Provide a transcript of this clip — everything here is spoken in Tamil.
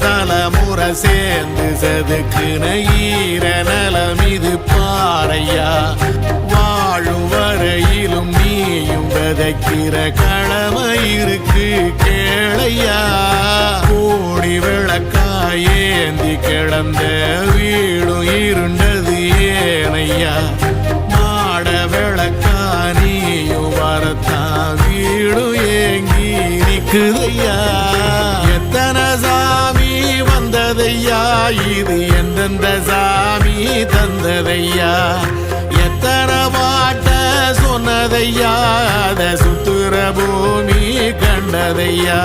தலைமுறை சேர்ந்து செதுக்குன ஈர நலம் இது பாறையா வாழும் வரையிலும் நீயும் விதைக்கிற கடமை இருக்கு கேளையா கோடி விளக்காயேந்தி கிடந்த வீடும் இருண்டது ஏனையா மாட விளக்கா நீயும் வரத்தான் வீடும் ஏங்கி நிக்குதையா எத்தனை சாமி வந்ததையா இது எந்தெந்த சாமி தந்ததையா எத்தனை பாட்ட சொன்னதையா அத சுத்துற பூமி கண்டதையா